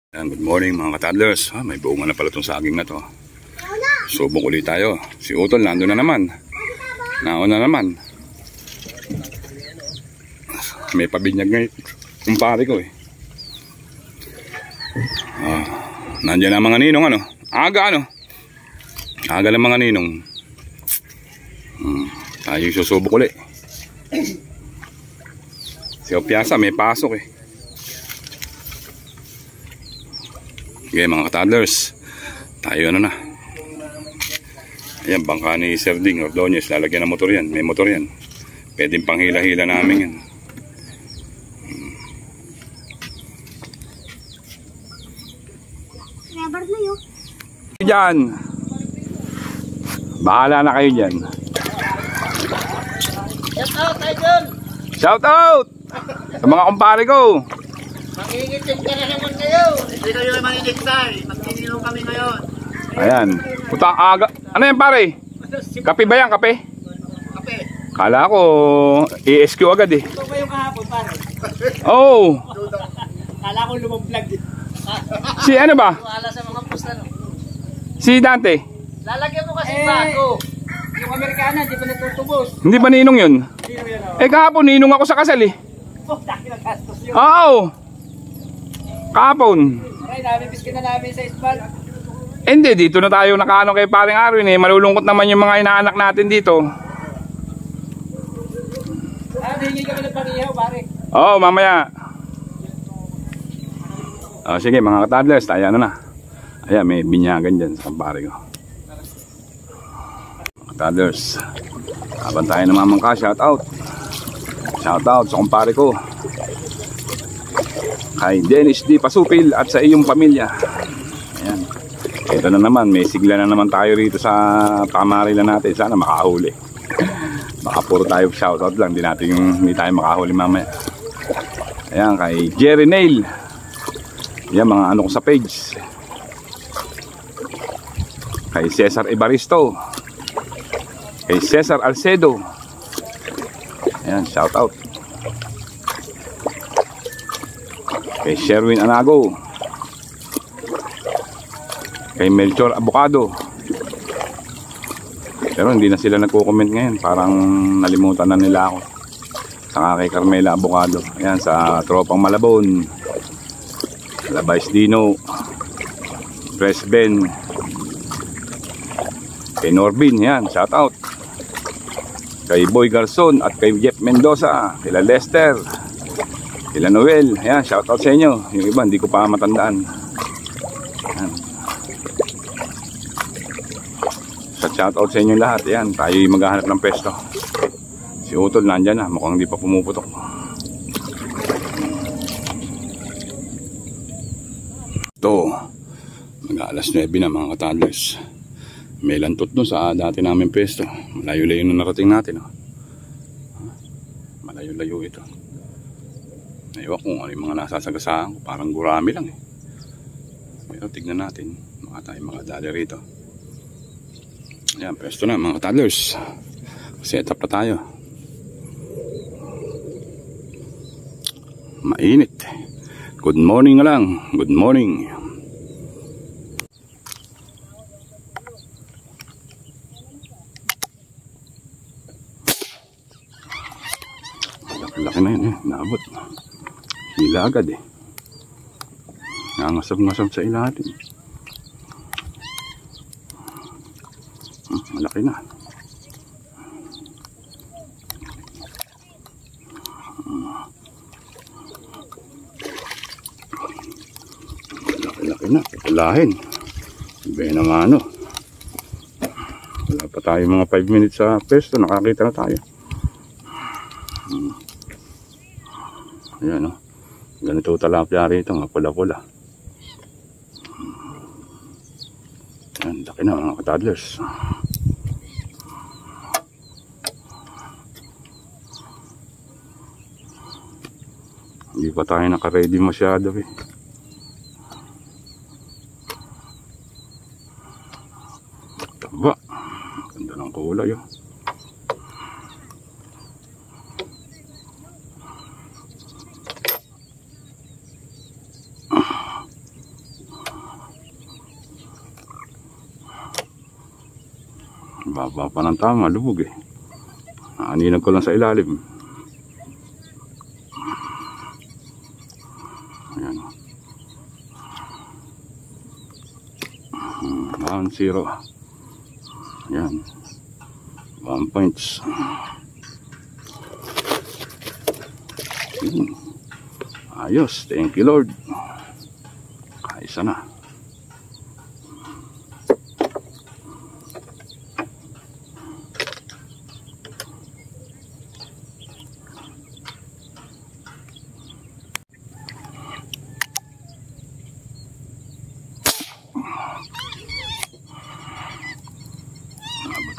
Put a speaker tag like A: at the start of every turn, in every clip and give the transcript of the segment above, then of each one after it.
A: Good morning mga ka-toddlers. May bunga na pala itong saging na to. Subok ulit tayo. Si Utol nandun na naman. Naon na naman. May pabinyag ngayon kumpare ko eh. Nandiyan na mga ninong ano. Aga ng mga ninong. Tayo susubok ulit. Si Opiasa may pasok eh. Okay mga ka-toddlers, tayo na. Ayan, bangka ni Sir Ding Ordonez, lalagyan ng motor yan. May motor yan. Pwedeng panghila-hila namin yan.
B: Rubber na yun.
A: Diyan. Bahala na kayo dyan.
C: Shout out, Idol!
A: Shout out! Sa mga kumpare ko.
C: Mangingitim ka na naman kayo. Hindi kayo naman inigtay. Magtinilong kami ngayon.
A: Ayan. Putang aga. Ano yan pare? Kape ba yan? Kape?
C: Kape.
A: Kala ko ESQ agad eh.
C: Ito ba yung kahapon, pare?
A: Oh.
C: Kala ko lumang-vlog din.
A: Si ano ba?
C: Wala sa mga posta, no?
A: Si Dante.
C: Lalagyan mo kasi bago. Yung Amerikana, di ba natutubos?
A: Hindi ba ninong yun?
C: Sino yan, o?
A: Eh kahapon ninong ako sa kasal eh.
C: Oh, dahil nagastos yun.
A: Oo. Kahapon.
C: Aray, namimiss ka na namin sa isbal.
A: Hindi, dito na tayo nakaano kay paring Arwin eh. Malulungkot naman yung mga inaanak natin dito.
C: Hingi kami ng panihaw, pare.
A: Oo, mamaya. Sige mga ka-toddlers, tayo na. Ayan, may binyagan dyan sa pare ko. Ka-toddlers, habang tayo namamangka, shout out. Shout out sa kumpare ko. Kay Dennis D. Pasupil at sa iyong pamilya. Ayan. Ito na naman, may sigla na naman tayo rito sa pamarila natin. Sana makahuli. Baka puro tayo shoutout lang, hindi tayo makahuli mamaya. Ayan, kay Jerry Nail. Ayan, mga ano ko sa page. Kay Cesar Evaristo. Kay Cesar Alcedo. Ayan, shoutout. Kay Sherwin Anago. Kay Melchor Abocado. Pero hindi na sila nagko-comment ngayon. Parang nalimutan na nila ako. Saka kay Carmela Abocado. Ayan, sa Tropang Malabon. Labais Dino. Press Ben. Kay Norbin. Ayan, shout out. Kay Boy Garson at kay Jeff Mendoza. Kila Lester. Kila Noel. Ayan, shout out sa inyo. Yung iba hindi ko pa matandaan. Ayan. Shout out sa inyo lahat. Ayan, tayo maghahanap ng pesto. Si Utol nandyan na, mukhang hindi pa pumuputok. Ito, mag-alas 9 na mga ka-toddlers. May lantot no sa dati namin pesto. Malayo-layo na narating natin. Malayo-layo ito. Ewan kung ano yung mga nasasagasaan ko. Parang gurami lang eh. Pero tignan natin. Baka tayo makadali rito. Ayan, pesto na mga toddlers. Set up pa tayo. Mainit. Good morning na lang. Good morning. Laki na yun eh. Naabot. Hila agad eh. Nangasab-ngasab sa ilalim. Malaki na. Malaki na. Pulahin. Iba naman ano. Wala pa tayo mga 5 minutes sa pesto. Nakakita na tayo. Ayan o. Ganito talapia rito. Mga pula-pula. Ayan. Laki na mga ka-toddlers. Hindi pa tayo naka-ready masyado eh. Taba. Ganda ng kulay oh. Baba pa ng tama, lubog eh. Aninag ko lang sa ilalim. Ayan. 1-0. Ayan. 1 points. Ayos, thank you Lord. Kaisa na.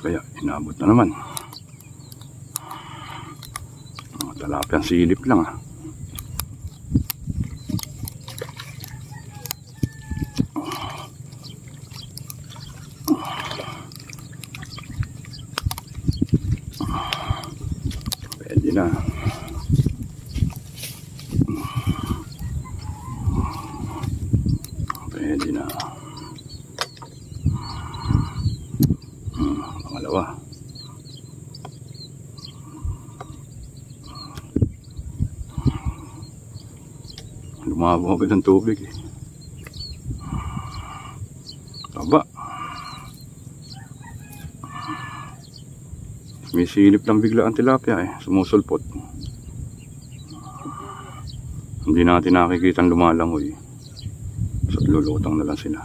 A: Kaya inabot na naman. Talapyang silip lang ah. Pwede na. Pwede na. Pangalawa. Lumabo agad ang tubig eh. Taba. May silip lang bigla ang tilapia eh. Sumusulpot. Hindi natin nakikita ang lumalangoy. So lulutang na lang sila.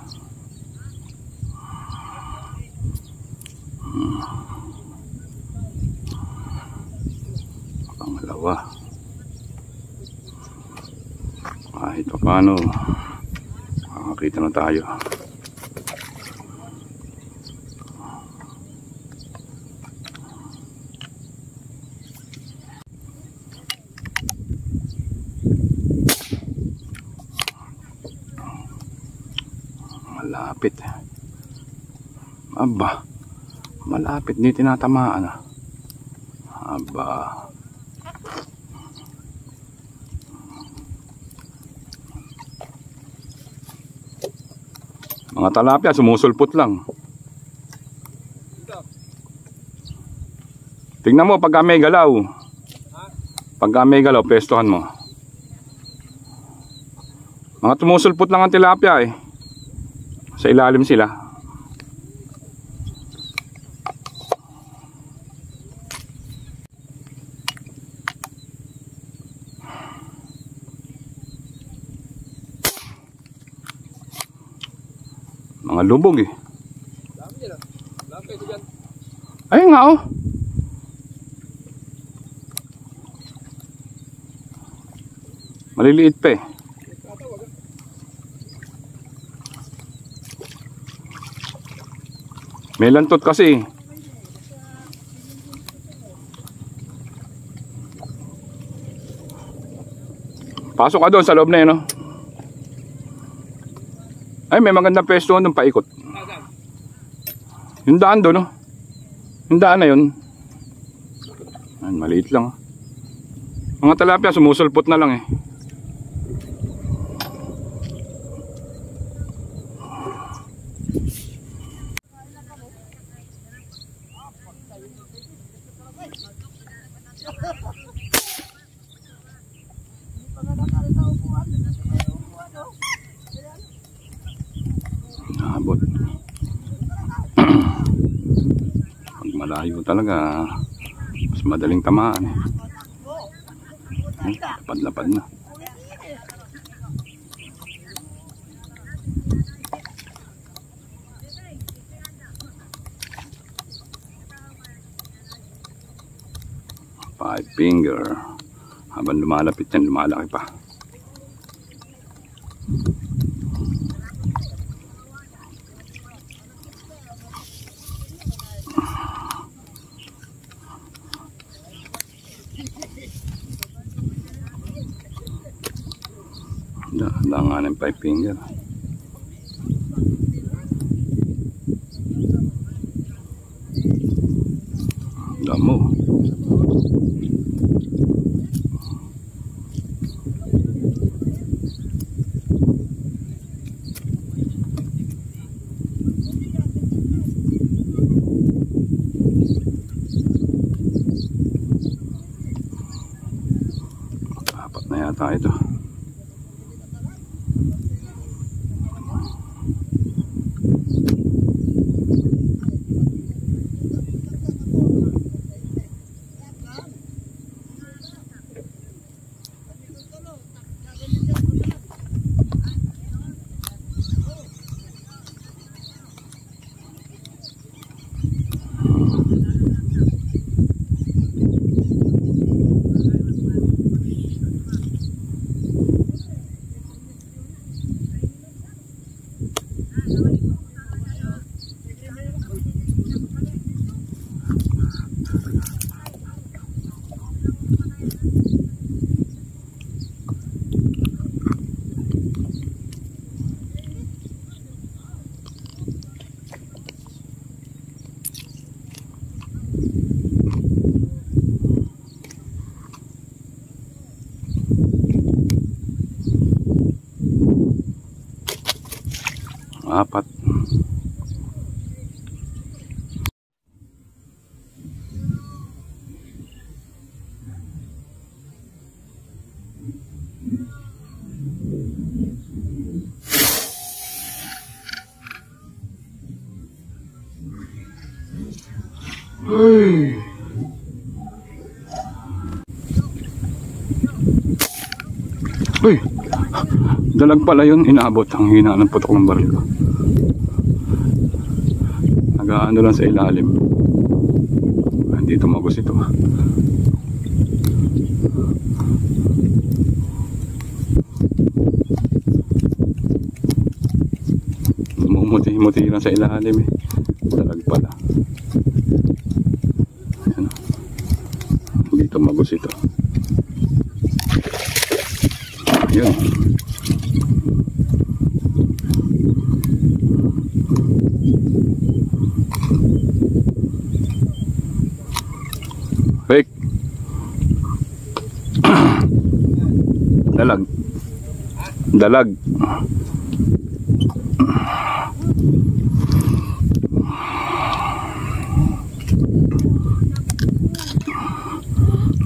A: Pangalawa. Kahit pa paano makakita na tayo. Malapit. Aba, malapit, hindi tinatamaan ah. Aba. Mga talapia sumusulpot lang. Tingnan mo pagka may galaw. Pagka may galaw, pestohan mo. Mga tumusulpot lang ang tilapia eh. Sa ilalim sila. Mga lubog eh. Ayun nga oh. Maliliit pa eh. May lantot kasi. Pasok ka doon sa loob na yun, no? Ay, may magandang pwesto doon paikot. Yung daan doon, no? Yung daan na yun. Ay, maliit lang. Mga talapia, sumusulpot na lang eh. Naabot. Pag malayo talaga, mas madaling tamaan eh. Lapad-lapad na. Five finger. Habang lumalapit yan, lumalaki pa. Langan ng five finger. Damo. Pang-apat. Uy! Dalag pala yun, inaabot. Ang hina ng putok ng baril ko. Nag-aano lang sa ilalim. Hindi tumagos ito. Namumuti-muti lang sa ilalim eh. Dalag pala. Ayan. Hindi tumagos ito. Yun. Fake. Dalag. Dalag.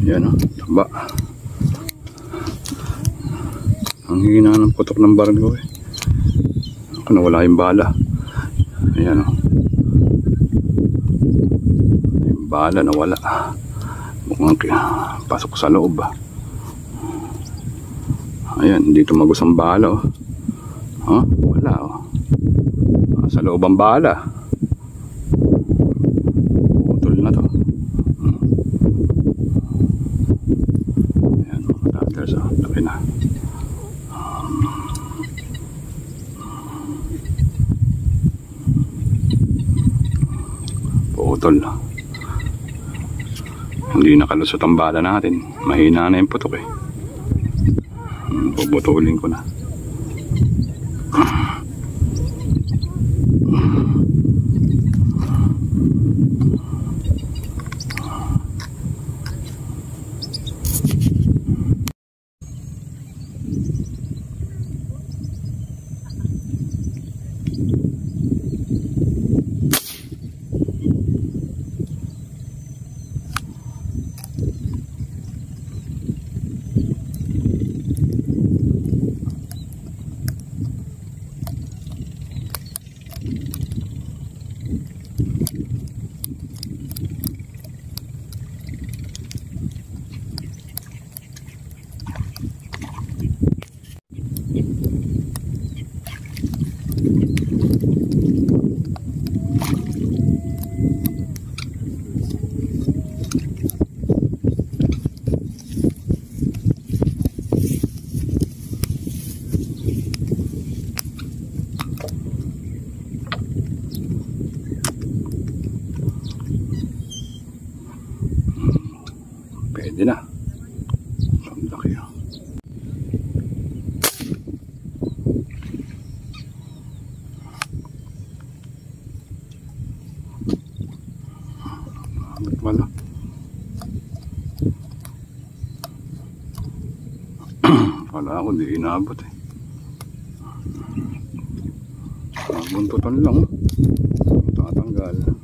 A: Yan o, taba. Ang hina ng putok ng baril ko eh. Ako nawala yung bala. Ayan o. Yung bala nawala. Mukhang pasok sa loob ba. Ayan, hindi tumagos ang bala o. Oh, wala o. Sa loob ang bala. Putol na to. Ayan o, taters o. Laki na. Putol. Hindi nakalusot ang bala natin. Mahina na yung putok eh. Bubutulin ko na. Pwede na. Ang laki yun. Wala. Wala ako, di inabot eh. Buntutan lang. Tatanggal.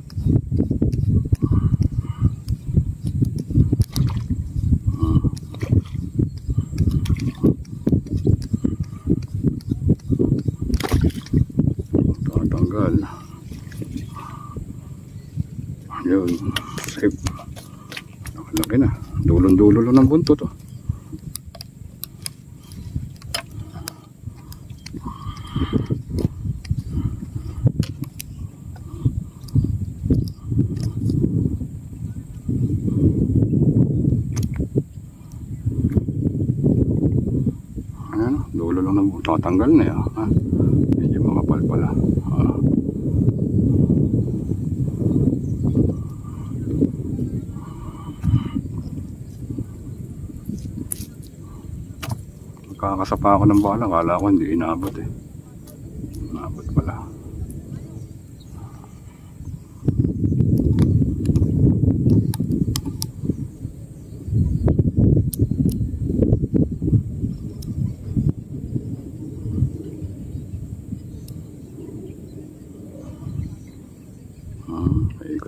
A: Yun, safe. Laki na. Dulon-dulo lang ng buntot oh. Ayan, dulo lang ng buntot. Tatanggal na yan. Ha? Medyo makapal pala. Kakasapa ako ng bala, kala ko hindi inabot eh. Inabot pala.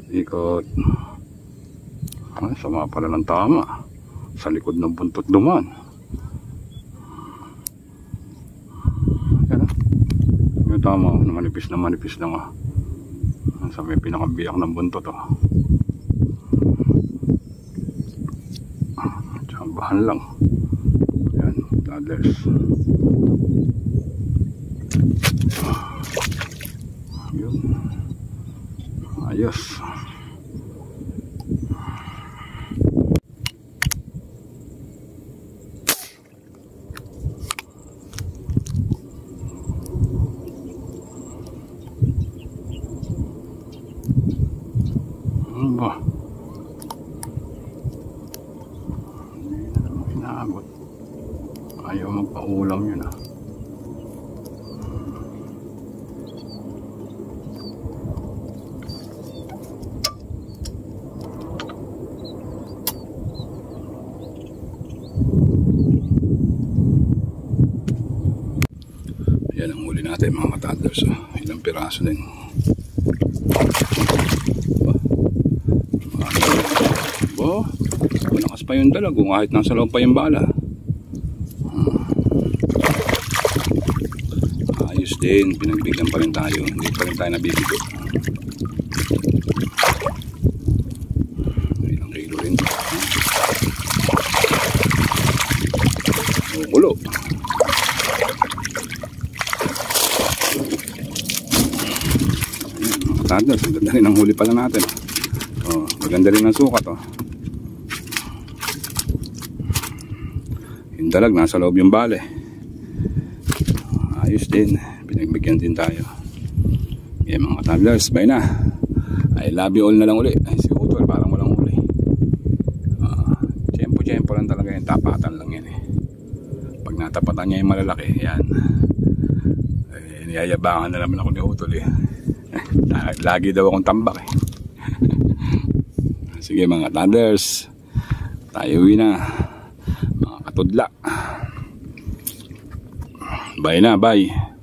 A: Ikot. Ay, sama pala ng tama. Sa likod ng buntot duman. Yan ah. Yung tama, manipis lang ah. Sa may pinakabiyak ng buntot ah. Tsambahan lang. Yan, toddlers. Yun. Ayos. Ano ba? Hindi na naman inaabot. Ayaw magpaulam yun ah. Yan ang huli natin mga ka-toddlers. Ilang piraso din. Malakas pa yung dalag kahit nasa loob pa yung bala. Ayos din, pinagbigyan pa rin tayo, hindi pa rin tayo nabibigo. Ilang kilo rin. Kulo. Toddlers, ang ganda rin ang huli pala natin. Maganda rin ang sukat yung dalag nasa loob yung bale. Ayos din, pinagbigyan din tayo. Yan mga toddlers, bye na. I love you all na lang uli. Ay, si Utol parang walang uli. Tiyempo lang talaga yan, tapatan lang yan pag natapatan niya yung malalaki yan, niyayabangan na naman ako ni Utol lagi daw akong tambak Sige mga toddlers, tayo uwi na mga katudla. Bye na, bye.